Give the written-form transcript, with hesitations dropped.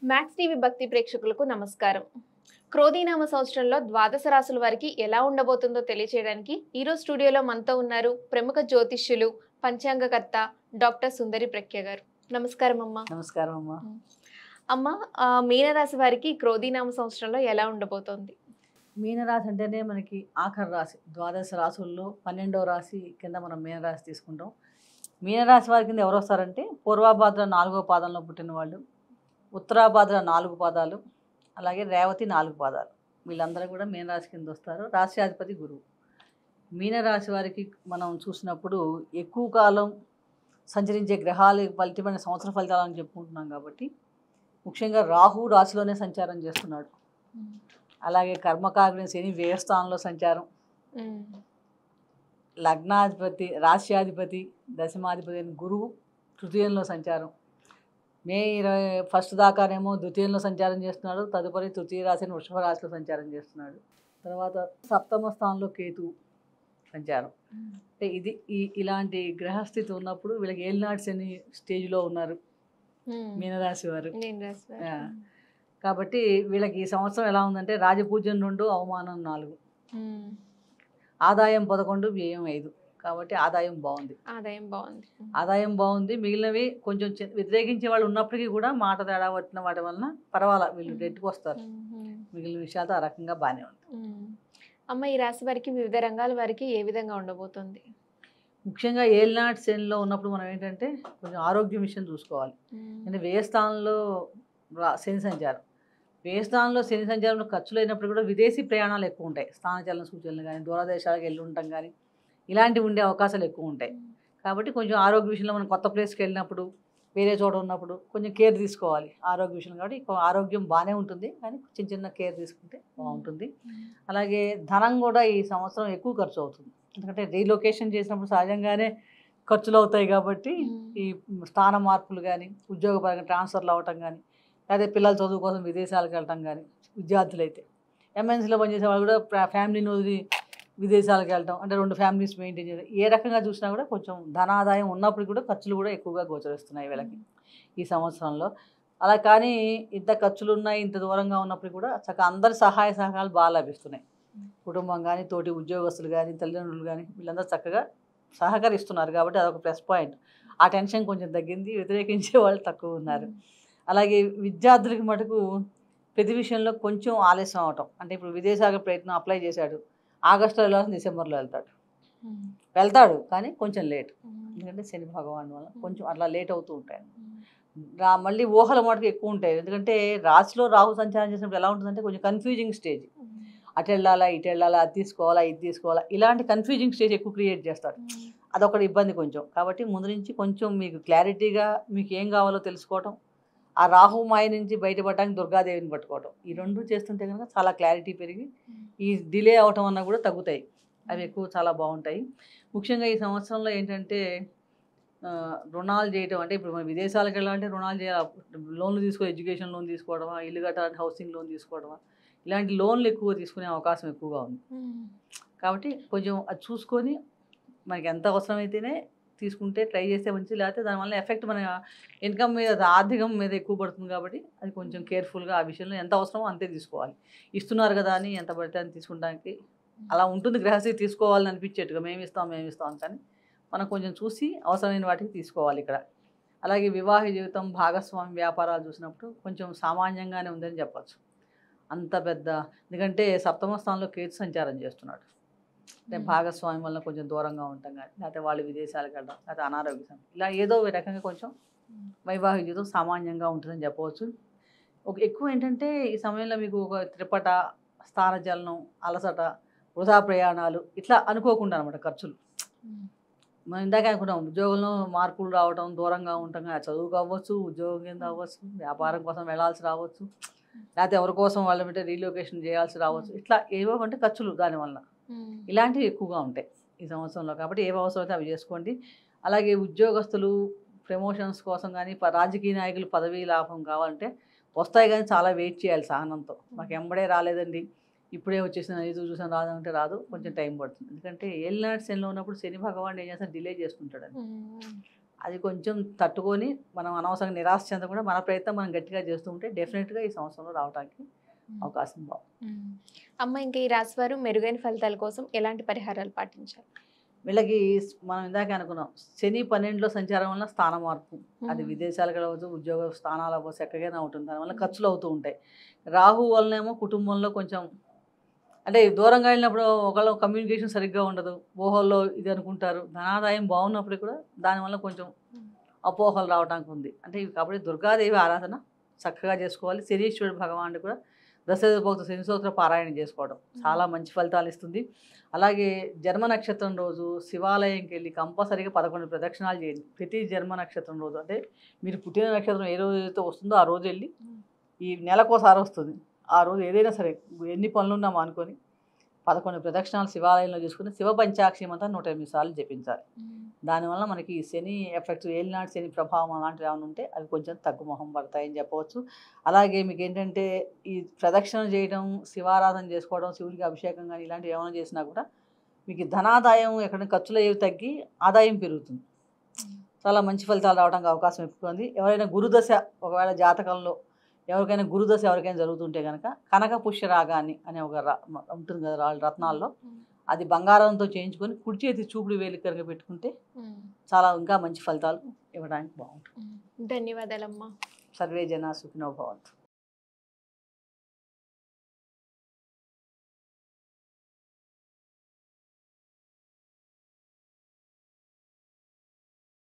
Max TV భక్తి ప్రేక్షకులకు నమస్కారం. క్రోధీనామ సంవత్సరంలో ద్వాదశ రాశుల వారికి ఎలా ఉండబోతుందో తెలియచేయడానికి ఈరోజు స్టూడియోలో మనతో ఉన్నారు ప్రముఖ జ్యోతిష్యులు, పంచాంగకర్త డాక్టర్ సుందరి ప్రఖ్య గారు. నమస్కారం అమ్మా. నమస్కారం అమ్మా. అమ్మ, మీనరాశి వారికి క్రోధీనామ సంవత్సరంలో ఎలా ఉండబోతోంది? మీనరాశి అంటేనే మనకి ఆఖరి రాశి. ద్వాదశ రాశుల్లో 12వ రాశి కింద మనం మీనరాశి తీసుకుంటాం. మీనరాశి వారి కింద ఎవరు వస్తారంటే పూర్వాభాద్ర 4వ పాదంలో పుట్టిన వాళ్ళు, ఉత్తరాభాద్ర 4 పాదాలు, అలాగే రేవతి 4 పాదాలు, వీళ్ళందరూ కూడా మీనరాశి కింద వస్తారు. రాశ్యాధిపతి గురువు. మీనరాశి వారికి మనం చూసినప్పుడు ఎక్కువ కాలం సంచరించే గ్రహాలు ఫలితమైన సంవత్సర ఫలితాలని చెప్పుకుంటున్నాం కాబట్టి ముఖ్యంగా రాహు రాశిలోనే సంచారం చేస్తున్నాడు. అలాగే కర్మకారుని శని వ్యయస్థానంలో సంచారం, లగ్నాధిపతి రాశ్యాధిపతి దశమాధిపతి అయిన గురువు తృతీయంలో సంచారం. మే 21 దాకానేమో ద్వితీయంలో సంచారం చేస్తున్నాడు. తదుపరి తృతీయ రాశిని వృషభ రాశిలో సంచారం చేస్తున్నాడు. తర్వాత సప్తమ స్థానంలో కేతువు సంచారం. అంటే ఇలాంటి గ్రహస్థితి ఉన్నప్పుడు వీళ్ళకి ఏలినాటి శని స్టేజ్లో ఉన్నారు మీనరాశి వారు. కాబట్టి వీళ్ళకి ఈ సంవత్సరం ఎలా ఉందంటే రాజపూజ్యం 2, అవమానం 4, ఆదాయం 11, వ్యయం 5. కాబట్టి ఆదాయం బాగుంది. మిగిలినవి కొంచెం వ్యతిరేకించే వాళ్ళు ఉన్నప్పటికీ కూడా మాట తేడా పట్టిన వాటి వలన పర్వాలా వీళ్ళు రెట్టుకు వస్తారు. మిగిలిన విషయాలతో ఆ రకంగా బాగానే ఉంది. అమ్మ, ఈ రాశి వారికి వివిధ రంగాల వారికి ఏ విధంగా ఉండబోతుంది? ముఖ్యంగా ఏలినాటి శనిలో ఉన్నప్పుడు మనం ఏంటంటే కొంచెం ఆరోగ్యం విషయం చూసుకోవాలి. అంటే వ్యయస్థానంలో శని సంచారం. వ్యయస్థానంలో శని సంచారంలో ఖర్చులు అయినప్పుడు కూడా విదేశీ ప్రయాణాలు ఎక్కువ ఉంటాయి. స్థానచలన సూచనలు కానీ, దూరదేశాలకు వెళ్ళి ఉంటాం కానీ, ఇలాంటివి ఉండే అవకాశాలు ఎక్కువ ఉంటాయి. కాబట్టి కొంచెం ఆరోగ్య విషయంలో మనం కొత్త ప్లేస్కి వెళ్ళినప్పుడు, వేరే చోట ఉన్నప్పుడు కొంచెం కేర్ తీసుకోవాలి ఆరోగ్య విషయం. కాబట్టి ఆరోగ్యం బాగానే ఉంటుంది, కానీ చిన్న కేర్ తీసుకుంటే బాగుంటుంది. అలాగే ధనం కూడా ఈ సంవత్సరం ఎక్కువ ఖర్చు అవుతుంది. ఎందుకంటే రీలొకేషన్ చేసినప్పుడు సహజంగానే ఖర్చులు అవుతాయి. కాబట్టి ఈ స్థాన మార్పులు కానీ, ఉద్యోగపరంగా ట్రాన్స్ఫర్లు అవ్వటం కానీ, అదే పిల్లల చదువు కోసం విదేశాలకు వెళ్ళటం కానీ, విద్యార్థులు అయితే ఎంఎన్సీలో పనిచేసే వాళ్ళు కూడా ఫ్యామిలీని వదిలి విదేశాలకు వెళ్ళటం, అంటే 2 ఫ్యామిలీస్ మెయింటైన్ చేయడం, ఏ రకంగా చూసినా కూడా కొంచెం ధనాదాయం ఉన్నప్పుడు కూడా ఖర్చులు కూడా ఎక్కువగా గోచరిస్తున్నాయి వీళ్ళకి ఈ సంవత్సరంలో. అలా కానీ ఇంత ఖర్చులు ఉన్నాయి, ఇంత దూరంగా ఉన్నప్పుడు కూడా చక్కగా అందరి సహాయ సహకారాలు బాగా లభిస్తున్నాయి. కుటుంబం కానీ, తోటి ఉద్యోగస్తులు కానీ, తల్లిదండ్రులు కానీ, వీళ్ళందరూ చక్కగా సహకరిస్తున్నారు. కాబట్టి అదొక ప్లస్ పాయింట్. ఆ టెన్షన్ కొంచెం తగ్గింది, వ్యతిరేకించే వాళ్ళు తక్కువ ఉన్నారు. అలాగే విద్యార్థులకి మటుకు ప్రతి విషయంలో కొంచెం ఆలస్యం అవటం. అంటే ఇప్పుడు విదేశాలకు ప్రయత్నం అప్లై చేశాడు, ఆగస్టులో వెళ్ళాల్సిన డిసెంబర్లో వెళ్తాడు కానీ కొంచెం లేట్. ఎందుకంటే శని భగవాన్ వల్ల కొంచెం అట్లా లేట్ అవుతూ ఉంటాయి. మళ్ళీ ఊహల మటుకు ఎక్కువ ఉంటాయి. ఎందుకంటే రాశిలో రాహు సంచారం చేసినప్పుడు ఎలా ఉంటుందంటే కొంచెం కన్ఫ్యూజింగ్ స్టేజ్. అటు వెళ్ళాలా, ఇటు వెళ్ళాలా, అది తీసుకోవాలా, ఇది తీసుకోవాలా, ఇలాంటి కన్ఫ్యూజింగ్ స్టేజ్ ఎక్కువ క్రియేట్ చేస్తాడు. అదొకటి ఇబ్బంది కొంచెం. కాబట్టి ముందు నుంచి కొంచెం మీకు క్లారిటీగా మీకు ఏం కావాలో తెలుసుకోవటం, ఆ రాహు మాయ నుంచి బయటపడడానికి దుర్గాదేవిని పట్టుకోవటం, ఈ 2 చేస్తుంటే కనుక చాలా క్లారిటీ పెరిగి ఈ డిలే అవటం అన్నా కూడా తగ్గుతాయి. అవి ఎక్కువ చాలా బాగుంటాయి. ముఖ్యంగా ఈ సంవత్సరంలో ఏంటంటే రుణాలు చేయటం. అంటే ఇప్పుడు మనం విదేశాలకు వెళ్ళాలంటే రుణాలు చేయాలి. లోన్లు ఎడ్యుకేషన్ లోన్ తీసుకోవడమా, ఇల్లు కట్టాలంటే హౌసింగ్ లోన్ తీసుకోవడమా, ఇలాంటి లోన్లు ఎక్కువ తీసుకునే అవకాశం ఎక్కువగా ఉంది. కాబట్టి కొంచెం అది చూసుకొని మనకి ఎంత అవసరమైతేనే తీసుకుంటే ట్రై చేస్తే మంచిది. లేకపోతే దానివల్ల ఎఫెక్ట్ మన ఇన్కమ్ మీద, ఆర్థికం మీద ఎక్కువ పడుతుంది. కాబట్టి అది కొంచెం కేర్ఫుల్గా ఆ విషయంలో ఎంత అవసరమో అంతే తీసుకోవాలి. ఇస్తున్నారు కదా అని ఎంత పడితే అని తీసుకుంటానికి అలా ఉంటుంది. గ్రహస్థితి తీసుకోవాలని అనిపించేట్టుగా మేము ఇస్తాం కానీ మనం కొంచెం చూసి అవసరమైన వాటికి తీసుకోవాలి ఇక్కడ. అలాగే వివాహ జీవితం, భాగస్వామి వ్యాపారాలు చూసినప్పుడు కొంచెం సామాన్యంగానే ఉందని చెప్పచ్చు. అంత పెద్ద, ఎందుకంటే సప్తమ స్థానంలో కేతు సంచారం చేస్తున్నాడు. అంటే భాగస్వామి వల్ల కొంచెం దూరంగా ఉంటాం కానీ, లేకపోతే వాళ్ళు విదేశాలకు వెళ్ళడం, లేకపోతే అనారోగ్య సమస్య, ఇలా ఏదో రకంగా కొంచెం వైవాహిక జీవితం సామాన్యంగా ఉంటుందని చెప్పవచ్చు. ఎక్కువ ఏంటంటే ఈ సమయంలో మీకు ఒక త్రిపట, స్థానచలనం, అలసట, వృధా ప్రయాణాలు ఇట్లా అనుకోకుండా అనమాట ఖర్చులు. మనం ఇందాక అనుకున్నాం ఉద్యోగంలో మార్పులు రావడం, దూరంగా ఉంటాం కానీ చదువుకు అవ్వచ్చు, ఉద్యోగం కింద అవ్వచ్చు, వ్యాపారం కోసం వెళ్ళాల్సి రావచ్చు, లేకపోతే ఎవరి కోసం వాళ్ళ మీద రీలొకేషన్ చేయాల్సి రావచ్చు. ఇట్లా ఏవో అంటే ఖర్చులు దానివల్ల ఇలాంటివి ఎక్కువగా ఉంటాయి ఈ సంవత్సరంలో. కాబట్టి ఏవి అవసరమైతే అవి చేసుకోండి. అలాగే ఉద్యోగస్తులు ప్రమోషన్స్ కోసం కానీ, రాజకీయ నాయకులు పదవీ లాభం కావాలంటే వస్తాయి కానీ చాలా వెయిట్ చేయాలి సహనంతో. మాకు ఎంబడే రాలేదండి, ఇప్పుడే వచ్చేసిన ఎదురు చూసాను రాదంటే రాదు, కొంచెం టైం పడుతుంది. ఎందుకంటే ఏలినాటి శనిలో ఉన్నప్పుడు శని భగవాన్ ఏం చేస్తాడు, డిలే చేసుకుంటాడని. అది కొంచెం తట్టుకొని మనం అనవసరంగా నిరాశ చెందకుండా మన ప్రయత్నం మనం గట్టిగా చేస్తూ ఉంటే డెఫినెట్గా ఈ సంవత్సరంలో రావడానికి అవకాశం బాగుంది. అమ్మ, ఇంకా ఈ రాశి వారు మెరుగైన ఫలితాల కోసం ఎలాంటి పరిహారాలు పాటించాలి? వీళ్ళకి మనం ఇందాక అనుకున్నాం, శని 12లో సంచారం వల్ల స్థాన మార్పు, అది విదేశాలకు అవ్వచ్చు, ఉద్యోగ స్థానాలు అవ్వచ్చు, ఎక్కడికైనా ఉంటుంది. దానివల్ల ఖర్చులు అవుతూ ఉంటాయి. రాహు వలనేమో కుటుంబంలో కొంచెం అంటే దూరంగా వెళ్ళినప్పుడు ఒకళ్ళ కమ్యూనికేషన్ సరిగ్గా ఉండదు, ఊహల్లో ఇది అనుకుంటారు. ధనాదాయం బాగున్నప్పుడు కూడా దానివల్ల కొంచెం అపోహలు రావడానికి ఉంది. అంటే కాబట్టి దుర్గాదేవి ఆరాధన చక్కగా చేసుకోవాలి. శనీశ్వరుడు భగవానుడు కూడా దశభక్త శని స్తోత్ర పారాయణ చేసుకోవడం చాలా మంచి ఫలితాలు ఇస్తుంది. అలాగే జన్మ నక్షత్రం రోజు శివాలయంకి వెళ్ళి కంపల్సరీగా 11 ప్రదక్షిణాలు చేయండి. ప్రతి జన్మ నక్షత్రం రోజు, అంటే మీరు పుట్టిన నక్షత్రం ఏ రోజు అయితే వస్తుందో ఆ రోజు వెళ్ళి, ఈ నెలకోసారి వస్తుంది, ఆ రోజు ఏదైనా సరే ఎన్ని పనులున్నా మానుకొని 11 ప్రదక్షిణాలు శివాలయంలో చేసుకుని శివ పంచాక్షి మంత్రం 108 సార్లు జపించాలి. దానివల్ల మనకి శని ఎఫెక్ట్, ఏలినాటి శని ప్రభావం అలాంటివి ఏమైనా ఉంటే అవి కొంచెం తగ్గుముఖం పడతాయని చెప్పవచ్చు. అలాగే మీకు ఏంటంటే ఈ ప్రదక్షిణ చేయడం, శివారాధన చేసుకోవడం, శివుడికి అభిషేకం కానీ ఇలాంటివి ఏమైనా చేసినా కూడా మీకు ధనాదాయం ఎక్కడైనా ఖర్చులు అయ్యేవి తగ్గి ఆదాయం పెరుగుతుంది. చాలా మంచి ఫలితాలు రావడానికి అవకాశం ఎక్కువ ఉంది. ఎవరైనా గురుదశ ఒకవేళ జాతకంలో ఎవరికైనా గురుదశ ఎవరికైనా జరుగుతుంటే కనుక కనక పుష్యరాగాన్ని అనే ఒక ఉంటుంది కదా రత్నాల్లో, అది బంగారంతో చేయించుకొని కుడి చేతి చూపుడు వేలు కనుక పెట్టుకుంటే చాలా ఇంకా మంచి ఫలితాలు ఇవ్వడానికి బాగుంటుంది. ధన్యవాదాలమ్మా. సర్వే జన సుఖినో భవంతు.